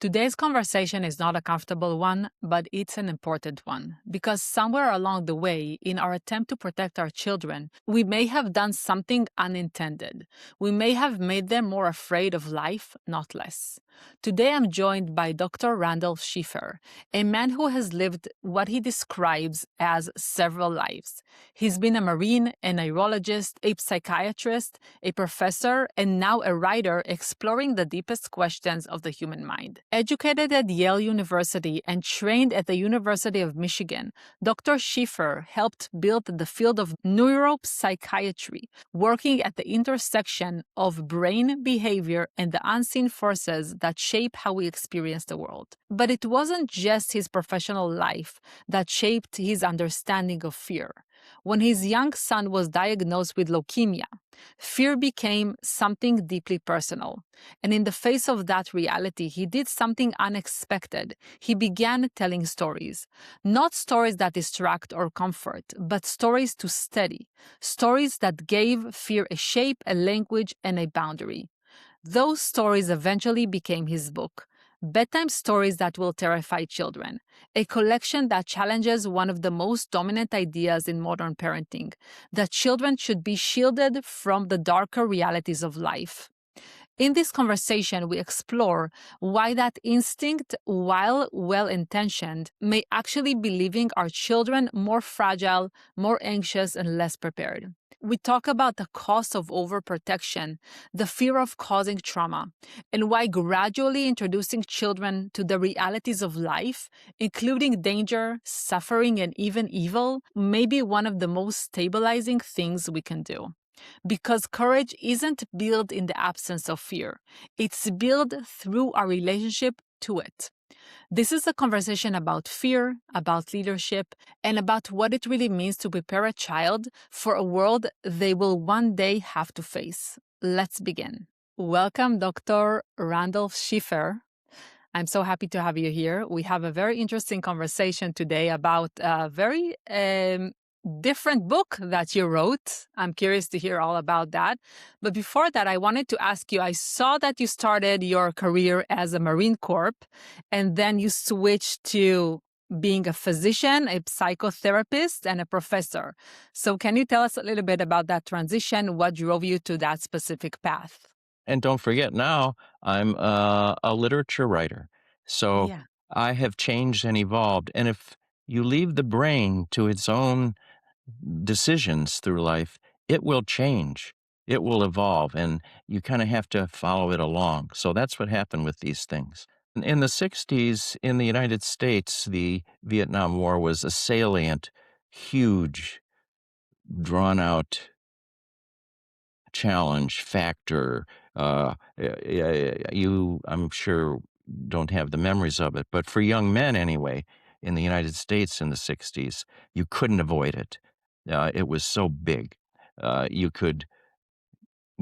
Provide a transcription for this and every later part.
Today's conversation is not a comfortable one, but it's an important one. Because somewhere along the way, in our attempt to protect our children, we may have done something unintended. We may have made them more afraid of life, not less. Today I'm joined by Dr. Randolph Schiffer, a man who has lived what he describes as several lives. He's been a Marine, a neurologist, a psychiatrist, a professor, and now a writer exploring the deepest questions of the human mind. Educated at Yale University and trained at the University of Michigan, Dr. Schiffer helped build the field of neuropsychiatry, working at the intersection of brain behavior and the unseen forces that shape how we experience the world. But it wasn't just his professional life that shaped his understanding of fear. When his young son was diagnosed with leukemia, fear became something deeply personal. And in the face of that reality, he did something unexpected. He began telling stories. Not stories that distract or comfort, but stories to steady. Stories that gave fear a shape, a language, and a boundary. Those stories eventually became his book, Bedtime Stories That Will Terrify Children, a collection that challenges one of the most dominant ideas in modern parenting, that children should be shielded from the darker realities of life. In this conversation, we explore why that instinct, while well-intentioned, may actually be leaving our children more fragile, more anxious, and less prepared. We talk about the cost of overprotection, the fear of causing trauma, and why gradually introducing children to the realities of life, including danger, suffering, and even evil, may be one of the most stabilizing things we can do. Because courage isn't built in the absence of fear. It's built through our relationship to it. This is a conversation about fear, about leadership, and about what it really means to prepare a child for a world they will one day have to face. Let's begin. Welcome, Dr. Randolph Schiffer. I'm so happy to have you here. We have a very interesting conversation today about a very different book that you wrote. I'm curious to hear all about that. But before that, I wanted to ask you, I saw that you started your career as a Marine Corps, and then you switched to being a physician, a psychotherapist, and a professor. So can you tell us a little bit about that transition? What drove you to that specific path? And don't forget, now I'm a literature writer. So Yeah. I have changed and evolved. And if you leave the brain to its own decisions through life, it will change. It will evolve, and you kind of have to follow it along. So that's what happened with these things. In the 60s, in the United States, the Vietnam War was a salient, huge, drawn-out challenge factor. You, I'm sure, don't have the memories of it, but for young men anyway, in the United States in the 60s, you couldn't avoid it. It was so big. You could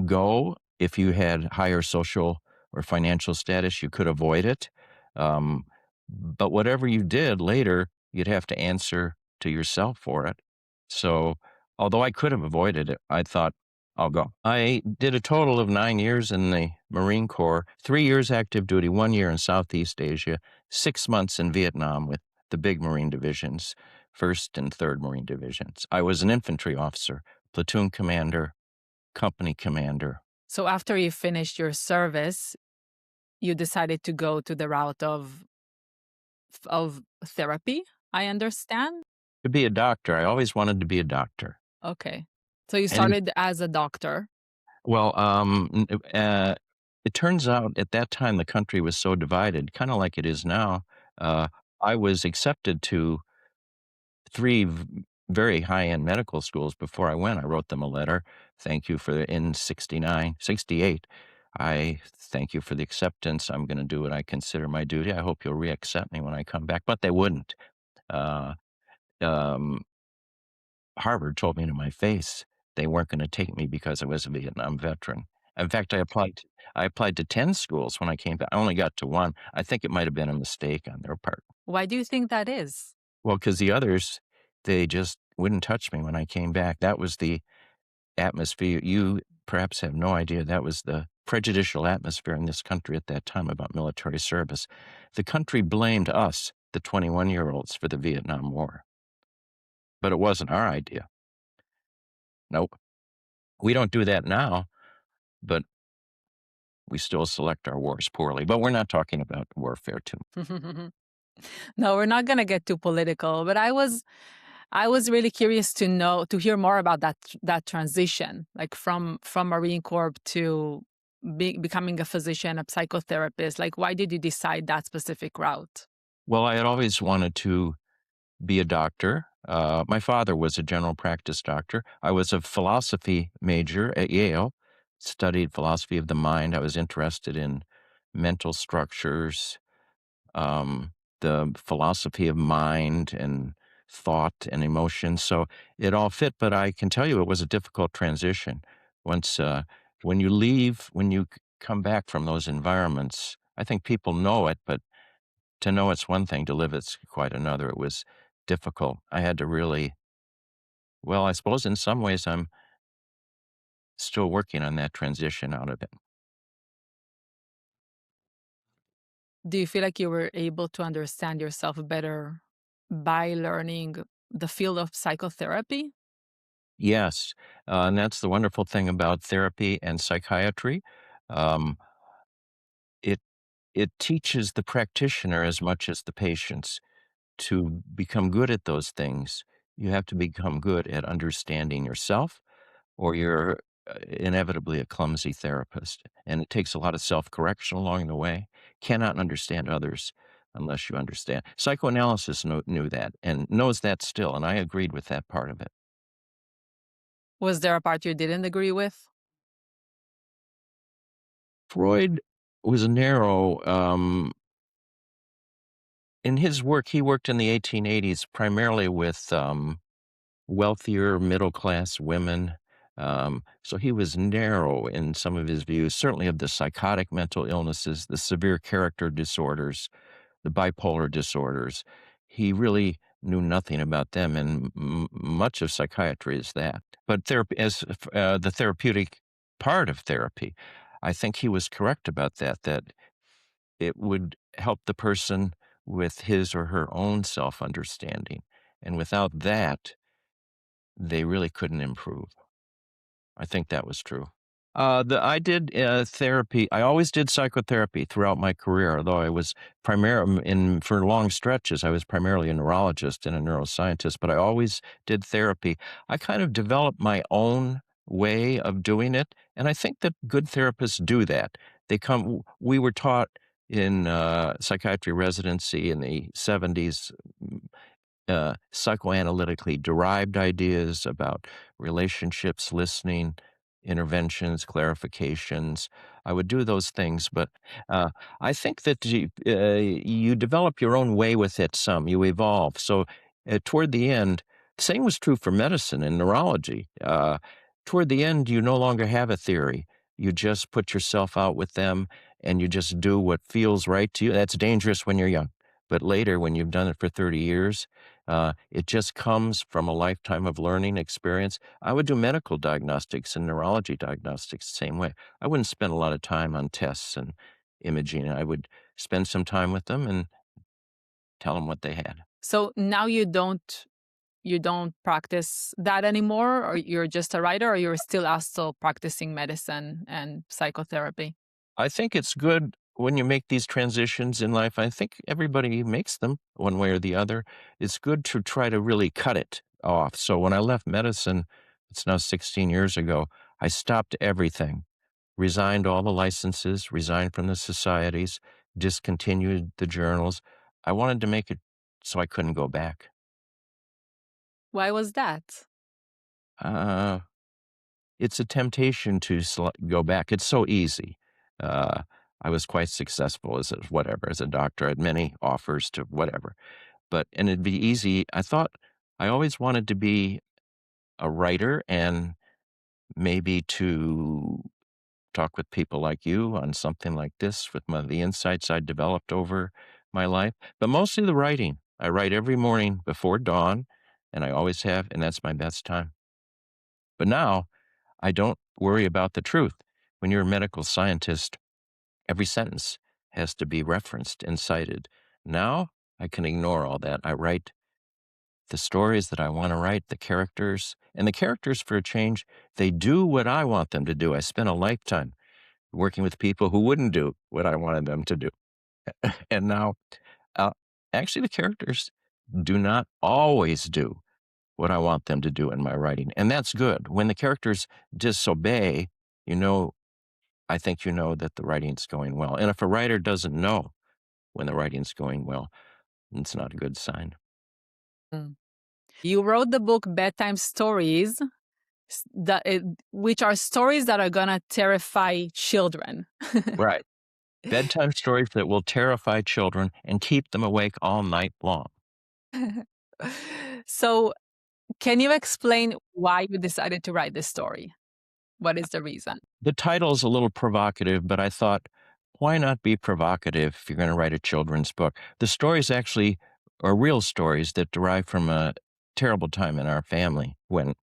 go if you had higher social or financial status, you could avoid it. But whatever you did later, you'd have to answer to yourself for it. So although I could have avoided it, I thought, I'll go. I did a total of 9 years in the Marine Corps, 3 years active duty, 1 year in Southeast Asia, 6 months in Vietnam with the big Marine divisions, 1st and 3rd Marine divisions. I was an infantry officer, platoon commander, company commander. So after you finished your service, you decided to go to the route of therapy, I understand? To be a doctor, I always wanted to be a doctor. Okay. So you And started as a doctor. well, it turns out at that time the country was so divided, kind of like it is now. I was accepted to 3 very high-end medical schools before I went. I wrote them a letter. Thank you for in 69, 68. I thank you for the acceptance. I'm going to do what I consider my duty. I hope you'll reaccept me when I come back. But they wouldn't. Uh, um, Harvard told me to my face they weren't going to take me because I was a Vietnam veteran. In fact, I applied to 10 schools when I came back. I only got to 1. I think it might have been a mistake on their part. Why do you think that is? Well, because the others, they just wouldn't touch me when I came back. That was the atmosphere. You perhaps have no idea. That was the prejudicial atmosphere in this country at that time about military service. The country blamed us, the 21-year-olds, for the Vietnam War. But it wasn't our idea. Nope. We don't do that now, but we still select our wars poorly. But we're not talking about warfare too. No, we're not going to get too political, but I was really curious to hear more about that transition, like from Marine Corps to becoming a physician, a psychotherapist. Like, why did you decide that specific route? Well, I had always wanted to be a doctor. My father was a general practice doctor. I was a philosophy major at Yale, studied philosophy of the mind. I was interested in mental structures, um, the philosophy of mind and thought and emotion. So it all fit, but I can tell you it was a difficult transition. Once, when you leave, when you come back from those environments, I think people know it, but to know it's one thing, to live it's quite another. It was difficult. I had to really, well, I suppose in some ways I'm still working on that transition out of it. Do you feel like you were able to understand yourself better by learning the field of psychotherapy? Yes, and that's the wonderful thing about therapy and psychiatry. Um, it it teaches the practitioner as much as the patients to become good at those things. You have to become good at understanding yourself, or you're inevitably a clumsy therapist. And it takes a lot of self correction along the way. Cannot understand others unless you understand. Psychoanalysis knew that and knows that still. And I agreed with that part of it. Was there a part you didn't agree with? Freud was narrow. In his work, he worked in the 1880s primarily with wealthier middle class women. So he was narrow in some of his views, certainly of the psychotic mental illnesses, the severe character disorders, the bipolar disorders. He really knew nothing about them, and much of psychiatry is that. But therapy, as the therapeutic part of therapy, I think he was correct about that, that it would help the person with his or her own self understanding. And without that, they really couldn't improve. I think that was true. I did therapy. I always did psychotherapy throughout my career, although I was for long stretches, I was primarily a neurologist and a neuroscientist, but I always did therapy. I kind of developed my own way of doing it, and I think that good therapists do that. We were taught in psychiatry residency in the 70s psychoanalytically derived ideas about relationships, listening, interventions, clarifications. I would do those things, but I think that you develop your own way with it some, you evolve. So toward the end, same was true for medicine and neurology. Toward the end, you no longer have a theory. You just put yourself out with them and you just do what feels right to you. That's dangerous when you're young. But later, when you've done it for 30 years, it just comes from a lifetime of learning experience. I would do medical diagnostics and neurology diagnostics the same way. I wouldn't spend a lot of time on tests and imaging. I would spend some time with them and tell them what they had. So now you don't practice that anymore, or you're just a writer, or you're still also practicing medicine and psychotherapy? I think it's good when you make these transitions in life. I think everybody makes them one way or the other. It's good to try to really cut it off. So when I left medicine, it's now 16 years ago, I stopped everything, resigned all the licenses, resigned from the societies, discontinued the journals. I wanted to make it so I couldn't go back. Why was that? Uh, it's a temptation to go back. It's so easy. Uh, I was quite successful as a doctor. I had many offers to whatever, and it'd be easy. I thought I always wanted to be a writer and maybe to talk with people like you on something like this with the insights I developed over my life, but mostly the writing. I write every morning before dawn, and I always have, and that's my best time. But now I don't worry about the truth. When you're a medical scientist, every sentence has to be referenced and cited. Now I can ignore all that. I write the stories that I want to write, the characters, and the characters, for a change, they do what I want them to do. I spent a lifetime working with people who wouldn't do what I wanted them to do. And now, uh, actually, the characters do not always do what I want them to do in my writing. And that's good. When the characters disobey, you know, I think you know that the writing's going well. And if a writer doesn't know when the writing's going well, it's not a good sign. Mm. You wrote the book Bedtime Stories, which are stories that are gonna terrify children. Right. Bedtime stories that will terrify children and keep them awake all night long. So, can you explain why you decided to write this story? What is the reason? The title's a little provocative, but I thought, why not be provocative if you're going to write a children's book? The stories actually are real stories that derive from a terrible time in our family when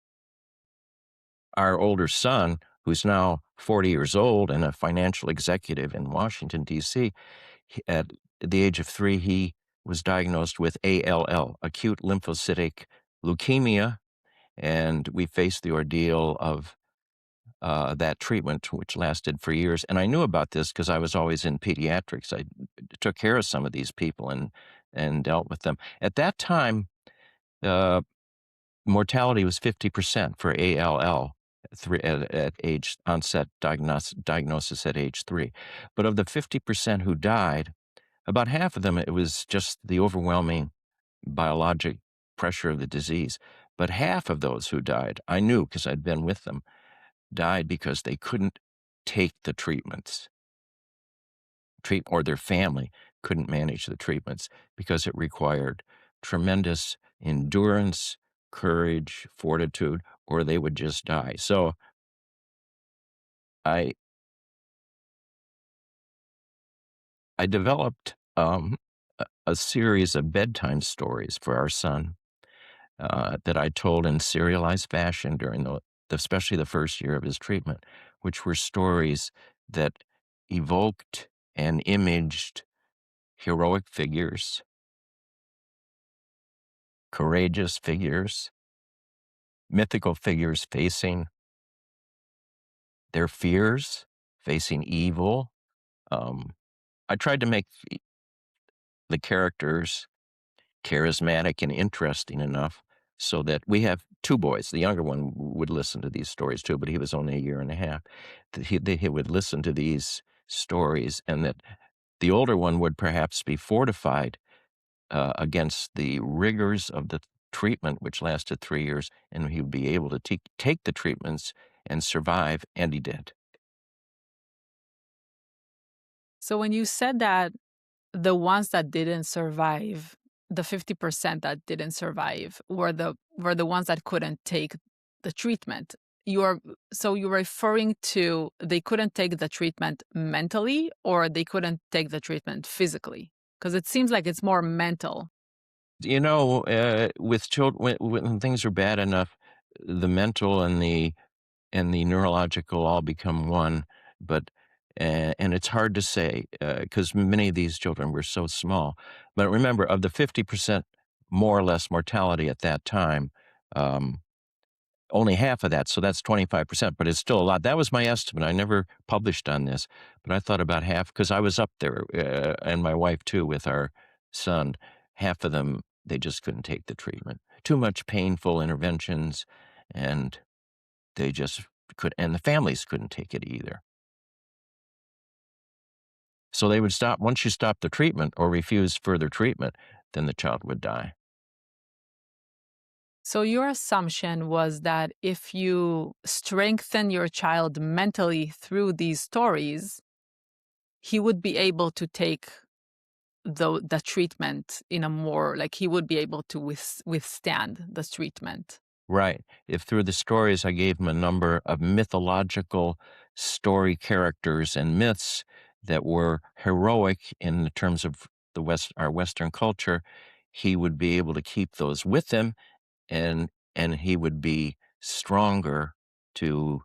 our older son, who's now 40 years old and a financial executive in Washington, D.C., at the age of 3, he was diagnosed with ALL, acute lymphocytic leukemia, and we faced the ordeal of that treatment, which lasted for years. And I knew about this because I was always in pediatrics. I took care of some of these people and dealt with them. At that time, uh, mortality was 50% for ALL at age onset diagnosis at age 3. But of the 50% who died, about half of them, it was just the overwhelming biologic pressure of the disease. But half of those who died, I knew because I'd been with them, died because they couldn't take the treatments, or their family couldn't manage the treatments because it required tremendous endurance, courage, fortitude, or they would just die. So I I developed a series of bedtime stories for our son that I told in serialized fashion during especially the first year of his treatment, which were stories that evoked and imaged heroic figures, courageous figures, mythical figures facing their fears, facing evil. Um, I tried to make the characters charismatic and interesting enough so that we have two boys. The younger one would listen to these stories too, but he was only a year and a half. He would listen to these stories, and that the older one would perhaps be fortified against the rigors of the treatment, which lasted 3 years, and he would be able to take the treatments and survive, and he did. So, when you said that the ones that didn't survive, the 50% that didn't survive were the ones that couldn't take the treatment. You're referring to they couldn't take the treatment mentally or they couldn't take the treatment physically? Because it seems like it's more mental. You know, with children, when things are bad enough, the mental and the neurological all become one. But and it's hard to say because many of these children were so small. But remember, of the 50% more or less mortality at that time, um, only half of that, so that's 25%, but it's still a lot. That was my estimate. I never published on this, but I thought about half because I was up there, and my wife too, with our son. Half of them, they just couldn't take the treatment. Too much painful interventions, and they just and the families couldn't take it either. So they would stop. Once you stop the treatment or refuse further treatment, then the child would die. So your assumption was that if you strengthen your child mentally through these stories, he would be able to take the treatment in a more like he would be able to withstand the treatment. Right. If through the stories I gave him a number of mythological story characters and myths that were heroic in the terms of our Western culture, he would be able to keep those with him, and he would be stronger to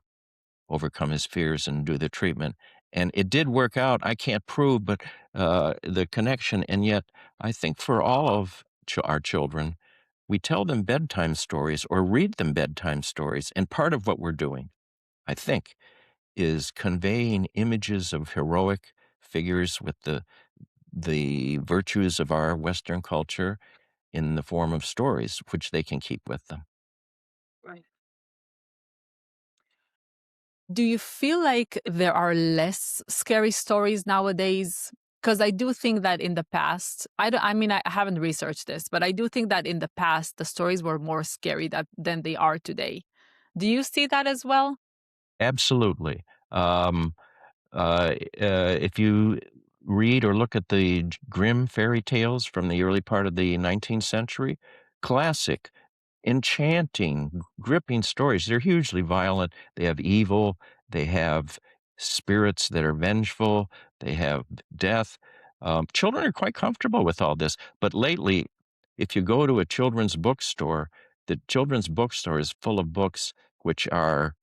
overcome his fears and do the treatment. And it did work out. I can't prove, but the connection. And yet, I think for all of our children, we tell them bedtime stories or read them bedtime stories. And part of what we're doing, I think, is conveying images of heroic figures with the virtues of our Western culture in the form of stories, which they can keep with them. Right. Do you feel like there are less scary stories nowadays? Because I do think that in the past, I mean, I haven't researched this, but I do think that in the past, the stories were more scary than they are today. Do you see that as well? Absolutely. Um, if you read or look at the Grimm fairy tales from the early part of the 19th century, classic, enchanting, gripping stories. They're hugely violent. They have evil. They have spirits that are vengeful. They have death. Children are quite comfortable with all this. But lately, if you go to a children's bookstore, the children's bookstore is full of books which are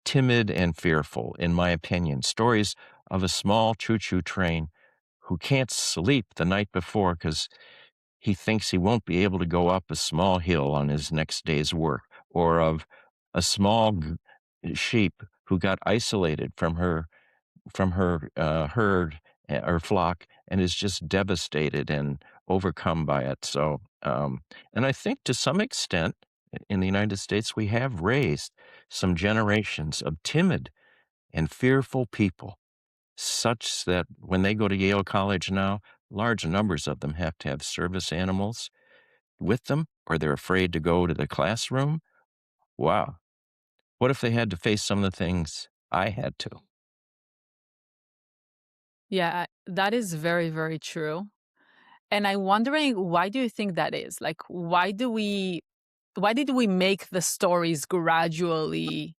timid and fearful, in my opinion. Stories of a small choo-choo train who can't sleep the night before because he thinks he won't be able to go up a small hill on his next day's work, or of a small sheep who got isolated from her herd or flock and is just devastated and overcome by it. So, and I think to some extent in the United States, we have raised some generations of timid and fearful people, such that when they go to Yale College now, large numbers of them have to have service animals with them, or they're afraid to go to the classroom. Wow. What if they had to face some of the things I had to? Yeah, that is very, very true. And I'm wondering, why do you think that is? Like, why did we make the stories gradually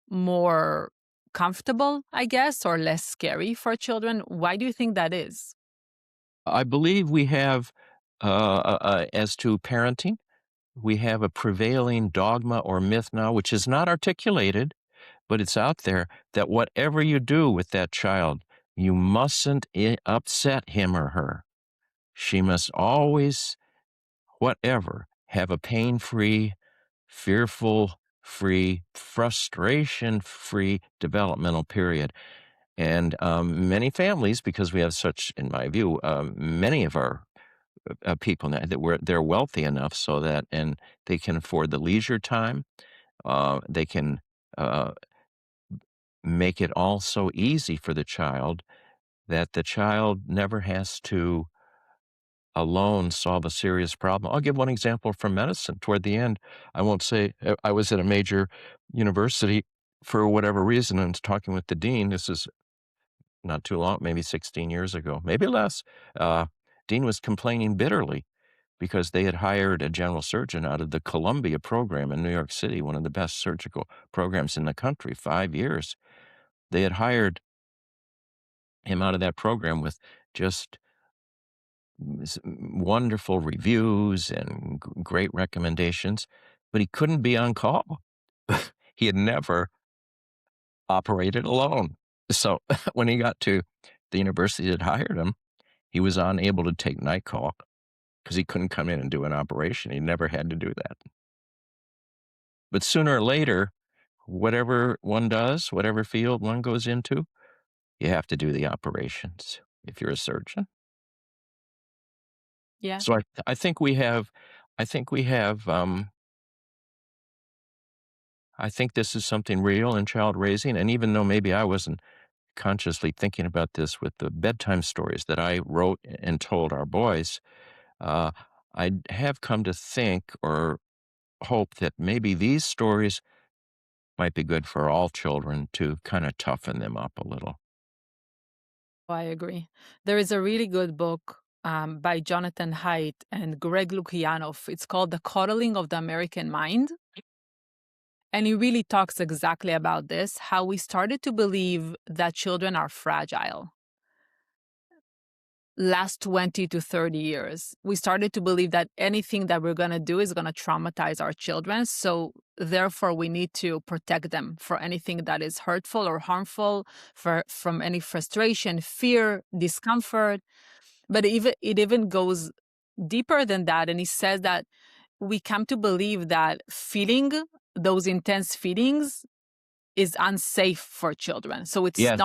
more comfortable, I guess, or less scary for children? Why do you think that is? I believe we have, as to parenting, we have a prevailing dogma or myth now, which is not articulated, but it's out there, that whatever you do with that child, you mustn't upset him or her. She must always, whatever, have a pain free, fearful free, frustration free developmental period. And many families, because we have such, in my view, many of our people now that they're wealthy enough so that, and they can afford the leisure time. They can uh, make it all so easy for the child that the child never has to alone solve a serious problem. I'll give one example from medicine. Toward the end, I won't say I was at a major university for whatever reason and was talking with the dean. This is not too long, maybe 16 years ago, maybe less. Uh, Dean was complaining bitterly because they had hired a general surgeon out of the Columbia program in New York City, one of the best surgical programs in the country, 5 years. They had hired him out of that program with just wonderful reviews and great recommendations, but he couldn't be on call. He had never operated alone. So when he got to the university that hired him, he was unable to take night call because he couldn't come in and do an operation. He never had to do that. But sooner or later, whatever one does, whatever field one goes into, you have to do the operations if you're a surgeon. Yeah. So I think we have, I think we have, I think this is something real in child raising. And even though maybe I wasn't consciously thinking about this with the bedtime stories that I wrote and told our boys, uh, I have come to think or hope that maybe these stories might be good for all children to kind of toughen them up a little. I agree. There is a really good book by Jonathan Haidt and Greg Lukianoff. It's called The Coddling of the American Mind. And he really talks exactly about this, how we started to believe that children are fragile. Last 20 to 30 years, we started to believe that anything that we're going to do is going to traumatize our children. So Therefore, we need to protect them for anything that is hurtful or harmful, from any frustration, fear, discomfort. But it even goes deeper than that. And he says that we come to believe that feeling those intense feelings is unsafe for children. So Yes.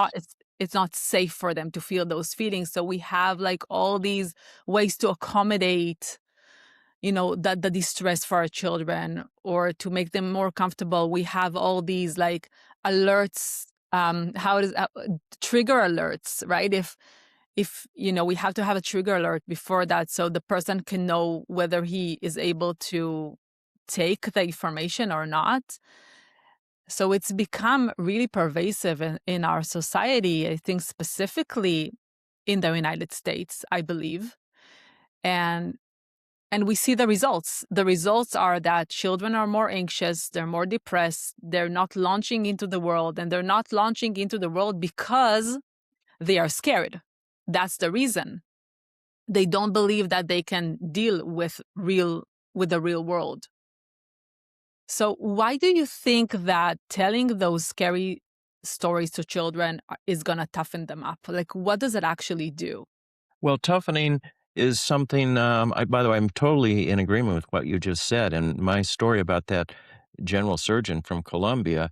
it's not safe for them to feel those feelings. So we have like all these ways to accommodate, the distress for our children, or to make them more comfortable. We have all these like alerts, how is trigger alerts, right? If we have to have a trigger alert before that, so the person can know whether he is able to take the information or not. So it's become really pervasive in our society, I think specifically in the United States, I believe. And and we see the results. The results are that children are more anxious, they're more depressed, they're not launching into the world, and they're not launching into the world because they are scared. That's the reason. They don't believe that they can deal with the real world. So why do you think that telling those scary stories to children is going to toughen them up? Like, what does it actually do? Well, toughening is something, by the way, I'm totally in agreement with what you just said. And my story about that general surgeon from Colombia,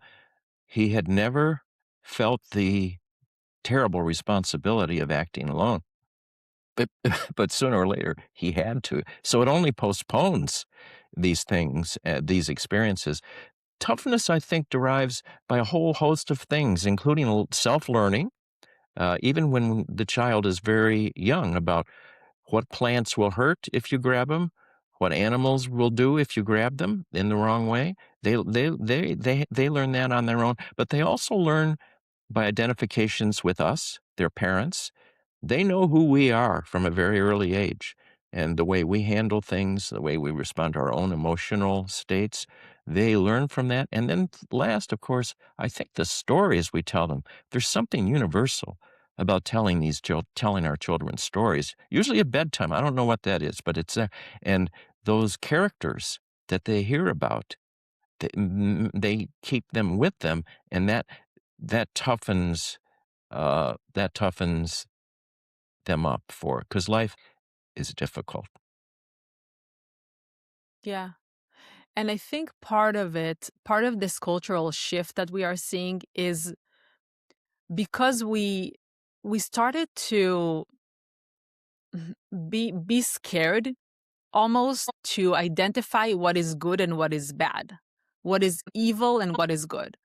he had never felt the terrible responsibility of acting alone. But, but sooner or later, he had to. So it only postpones these things, these experiences. Toughness, I think, derives by a whole host of things, including self learning, even when the child is very young, about what plants will hurt if you grab them, what animals will do if you grab them in the wrong way. They learn that on their own, but they also learn by identifications with us, their parents. They know who we are from a very early age, and the way we handle things, the way we respond to our own emotional states. They learn from that. And then last, of course, I think the stories we tell them, there's something universal about telling our children stories, usually at bedtime. I don't know what that is, but it's and those characters that they hear about, they keep them with them, and that toughens that toughens them up for, because life is difficult. Yeah. And I think part of this cultural shift that we are seeing is because we started to be scared almost to identify what is good and what is bad, what is evil and what is good.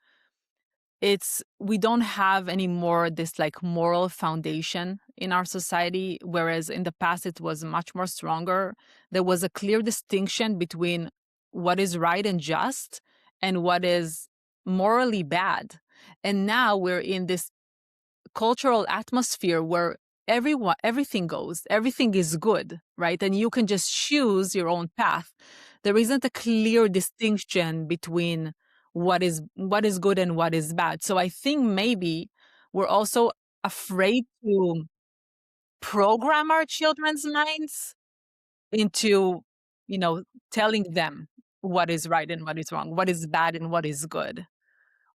It's We don't have anymore this like moral foundation in our society, whereas in the past it was much more stronger. There was a clear distinction between what is right and just and what is morally bad. And now we're in this cultural atmosphere where everything goes, everything is good, right? And you can just choose your own path. There isn't a clear distinction between what is good and what is bad. So I think maybe we're also afraid to program our children's minds into, you know, telling them what is right and what is wrong, what is bad and what is good,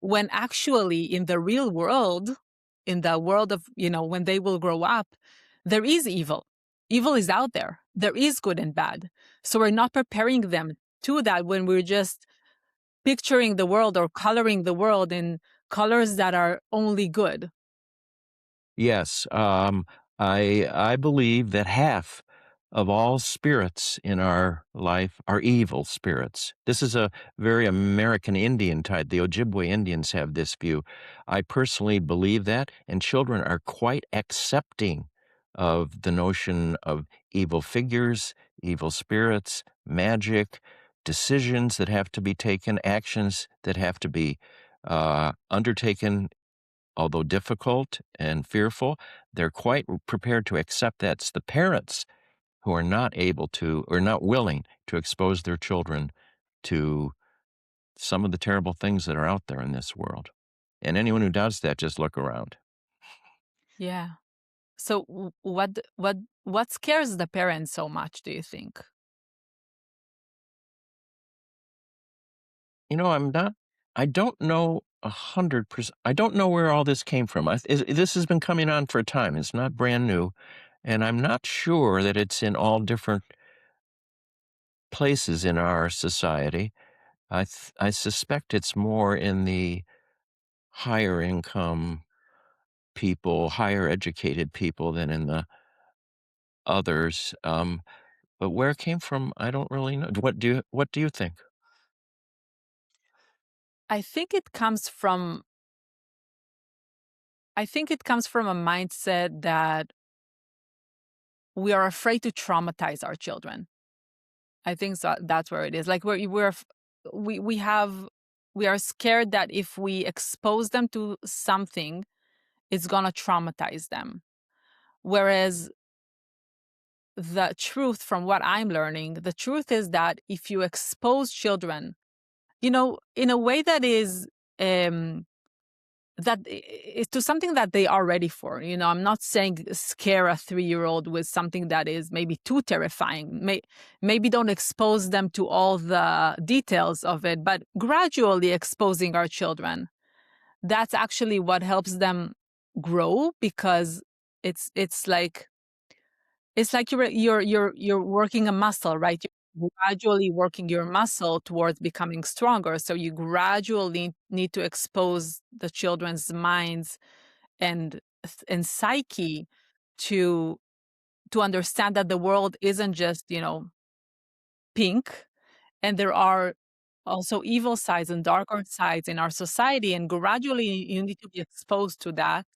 when actually in the real world, in the world of, when they will grow up, there is evil. Evil is out there. There is good and bad. So we're not preparing them to that when we're just picturing the world or coloring the world in colors that are only good. Yes, I believe that half of all spirits in our life are evil spirits. This is a very American Indian type. The Ojibwe Indians have this view. I personally believe that, and children are quite accepting of the notion of evil figures, evil spirits, magic, decisions that have to be taken, actions that have to be undertaken, although difficult and fearful. They're quite prepared to accept that. It's the parents who are not able to or not willing to expose their children to some of the terrible things that are out there in this world. And anyone who does that, just look around. Yeah. So what scares the parents so much, do you think? I'm not. I don't know 100%. I don't know where all this came from. This has been coming on for a time. It's not brand new, and I'm not sure that it's in all different places in our society. I suspect it's more in the higher income people, higher educated people than in the others. But where it came from, I don't really know. What do you think? I think it comes from I think it comes from a mindset that we are afraid to traumatize our children. I think so, that's where it is. Like we have we are scared that if we expose them to something, it's gonna traumatize them. Whereas the truth, from what I'm learning, the truth is that if you expose children, in a way that is um is to something that they are ready for. I'm not saying scare a 3-year-old with something that is maybe too terrifying. Maybe don't expose them to all the details of it, but gradually exposing our children. That's actually what helps them grow, because it's like you're working a muscle, right? You're gradually working your muscle towards becoming stronger. So you gradually need to expose the children's minds and psyche to understand that the world isn't just, pink, and there are also evil sides and darker sides in our society, and gradually you need to be exposed to that,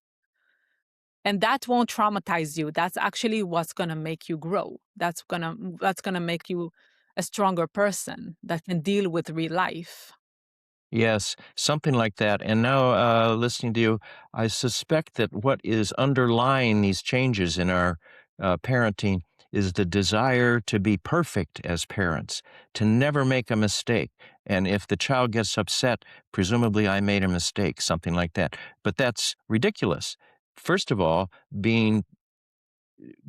and that won't traumatize you. That's actually what's going to make you grow. That's going to make you a stronger person that can deal with real life. Yes, something like that. And now, listening to you, I suspect that what is underlying these changes in our parenting is the desire to be perfect as parents, to never make a mistake. And if the child gets upset, presumably I made a mistake, something like that. But that's ridiculous. First of all, being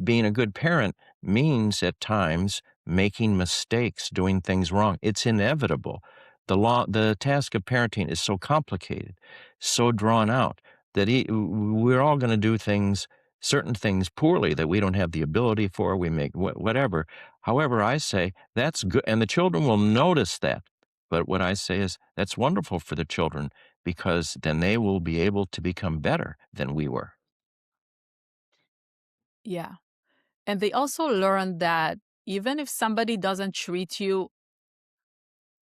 a good parent means at times making mistakes, doing things wrong. It's inevitable. The task of parenting is so complicated, so drawn out that we're all going to do certain things poorly that we don't have the ability for. We make whatever. However, I say that's good, and the children will notice that. But what I say is that's wonderful for the children, because then they will be able to become better than we were. Yeah. And they also learn that even if somebody doesn't treat you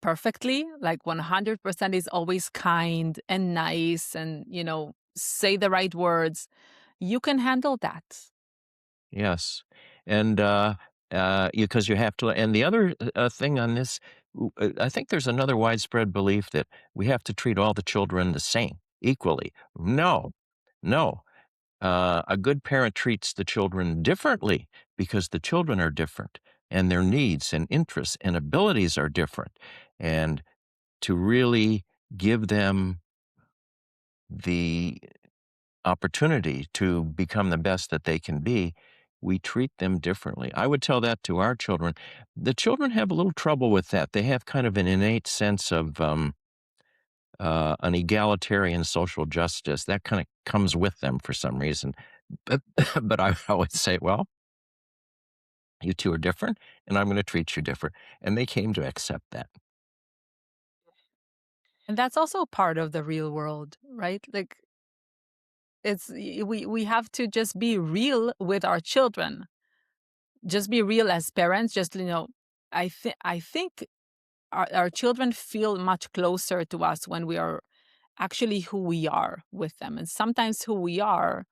perfectly, like 100% is always kind and nice and, say the right words, you can handle that. Yes, and, because you have to, and the other, thing on this, I think there's another widespread belief that we have to treat all the children the same, equally. No, no, a good parent treats the children differently because the children are different, and their needs and interests and abilities are different, and to really give them the opportunity to become the best that they can be, we treat them differently. I would tell that to our children. The children have a little trouble with that. They have kind of an innate sense of an egalitarian social justice that kind of comes with them for some reason. But, but I always say, well, you two are different, and I'm going to treat you different. And they came to accept that. And that's also part of the real world, right? Like we have to just be real with our children. Just be real as parents. Just, I think our children feel much closer to us when we are actually who we are with them. And sometimes who we are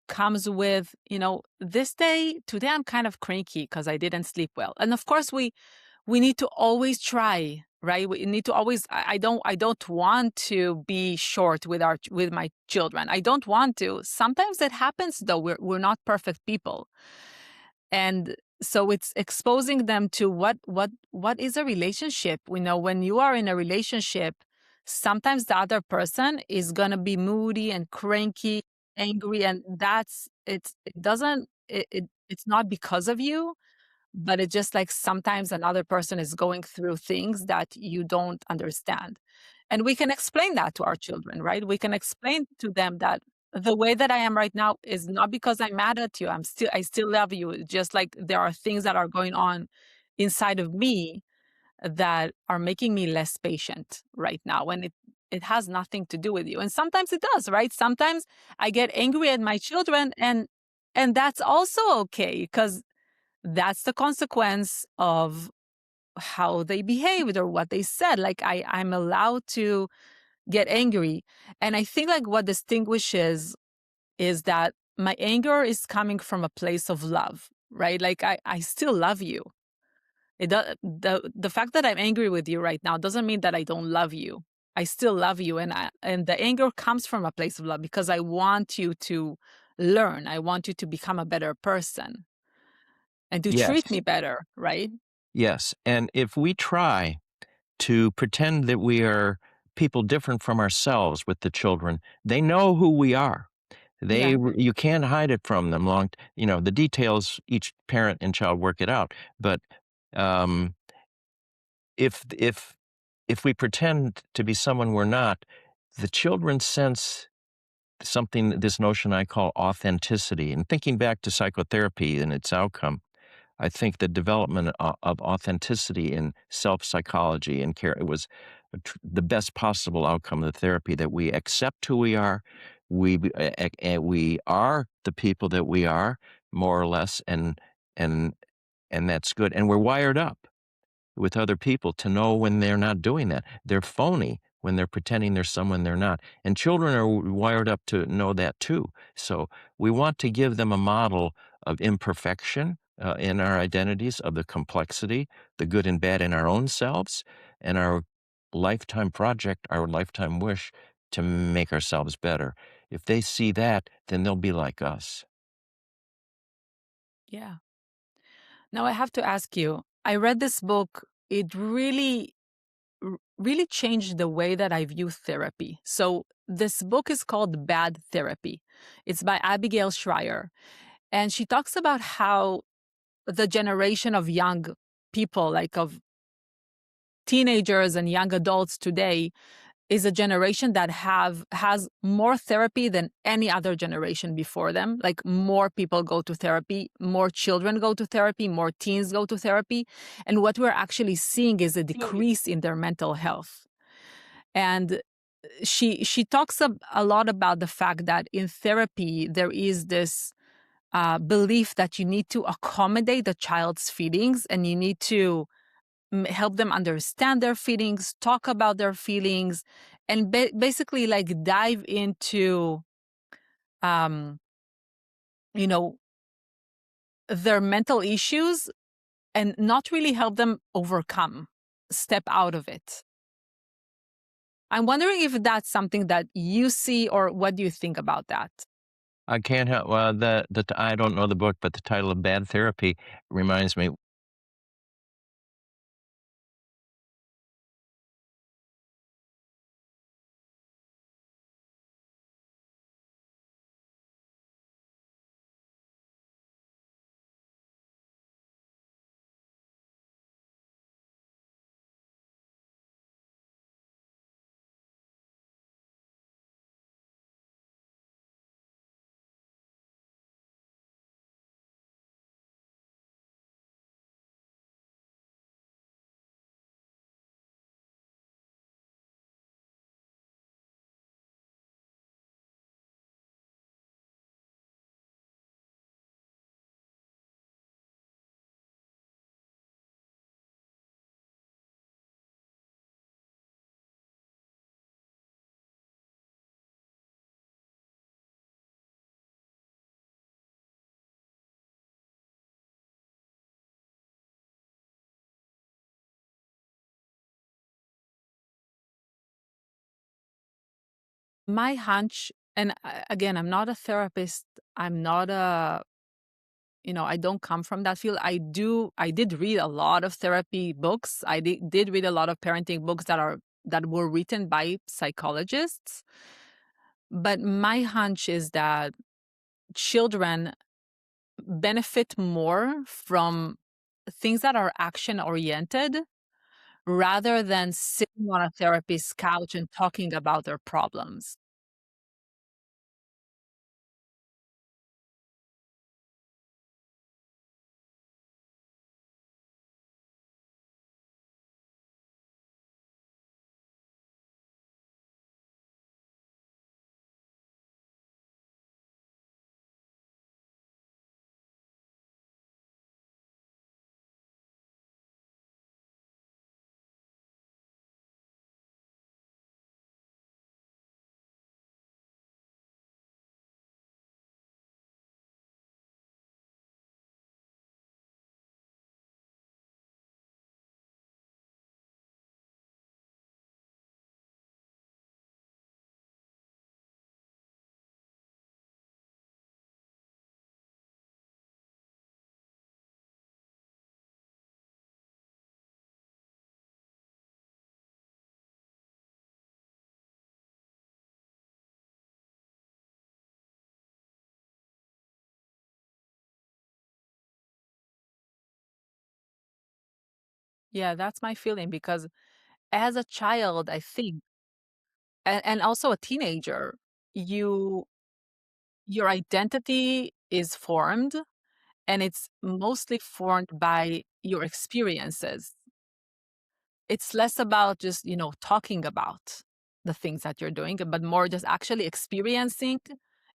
comes with, today I'm kind of cranky because I didn't sleep well. And of course we need to always try, right? We need to always, I don't want to be short with my children. I don't want to. Sometimes it happens though. We're not perfect people. And so it's exposing them to what is a relationship. When you are in a relationship, sometimes the other person is gonna be moody and cranky, angry, and it's not because of you, but it's just like sometimes another person is going through things that you don't understand. And we can explain that to our children, right? We can explain to them that the way that I am right now is not because I'm mad at you. I still love you. It's just like there are things that are going on inside of me that are making me less patient right now. And it has nothing to do with you. And sometimes it does, right? Sometimes I get angry at my children, and that's also okay because that's the consequence of how they behaved or what they said. Like I'm allowed to get angry. And I think like what distinguishes is that my anger is coming from a place of love, right? Like I still love you. The fact that I'm angry with you right now doesn't mean that I don't love you. I still love you, and the anger comes from a place of love because I want you to learn. I want you to become a better person and to treat Yes, me better, right? yes. And if we try to pretend that we are people different from ourselves with the children, they know who we are. Yeah. You can't hide it from them. The details, each parent and child work it out. But um, if we pretend to be someone we're not, the children sense something. This notion I call authenticity. And thinking back to psychotherapy and its outcome, I think the development of authenticity in self-psychology and care, it was the best possible outcome of the therapy, that we accept who we are. We are the people that we are, more or less, and and that's good. And we're wired up with other people to know when they're not doing that. They're phony when they're pretending they're someone they're not. And children are wired up to know that too. So we want to give them a model of imperfection in our identities, of the complexity, the good and bad in our own selves, and our lifetime project, our lifetime wish to make ourselves better. If they see that, then they'll be like us. Yeah. Now I have to ask you, I read this book. It really changed the way that I view therapy. So this book is called Bad Therapy. It's by Abigail Schreier. And she talks about how the generation of young people, like of teenagers and young adults today, is a generation that has more therapy than any other generation before them. Like more people go to therapy, more children go to therapy, more teens go to therapy. And what we're actually seeing is a decrease in their mental health. And she talks a lot about the fact that in therapy there is this belief that you need to accommodate the child's feelings and you need to help them understand their feelings, talk about their feelings, and basically like dive into, um, you know, their mental issues and not really help them overcome, step out of it. I'm wondering if that's something that you see, or what do you think about that? I can't help, I don't know the book, but the title of Bad Therapy reminds me. My hunch, and again, I'm not a therapist. I'm not a, I don't come from that field. I did read a lot of therapy books. I did read a lot of parenting books that were written by psychologists. But my hunch is that children benefit more from things that are action oriented rather than sitting on a therapist's couch and talking about their problems. Yeah, that's my feeling because as a child, I think, and also a teenager, you your identity is formed and it's mostly formed by your experiences. It's less about just, talking about the things that you're doing, but more just actually experiencing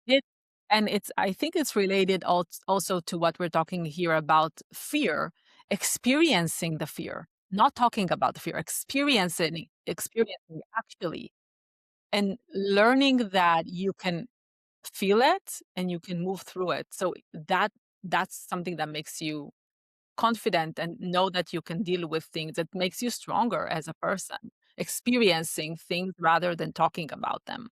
it. And I think it's related also to what we're talking here about fear, experiencing the fear, not talking about the fear, experiencing actually, and learning that you can feel it and you can move through it. So that's something that makes you confident and know that you can deal with things. That makes you stronger as a person, experiencing things rather than talking about them.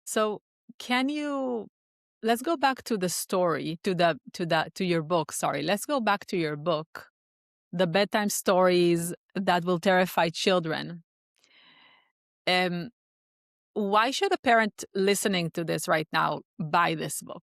So can you let's go back to the story, to your book, sorry. Let's go back to your book, The Bedtime Stories That Will Terrify Children. Um, why should a parent listening to this right now buy this book?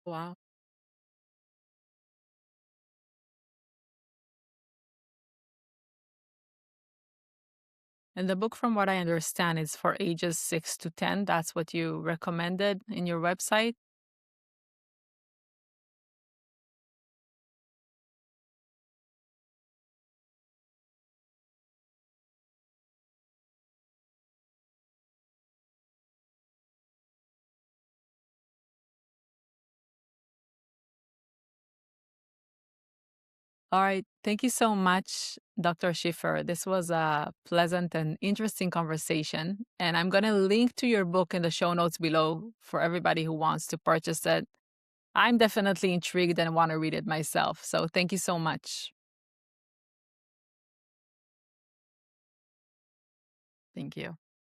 Wow. And the book, from what I understand, is for ages 6 to 10. That's what you recommended in your website. All right. Thank you so much, Dr. Schiffer. This was a pleasant and interesting conversation. And I'm going to link to your book in the show notes below for everybody who wants to purchase it. I'm definitely intrigued and want to read it myself. So thank you so much. Thank you.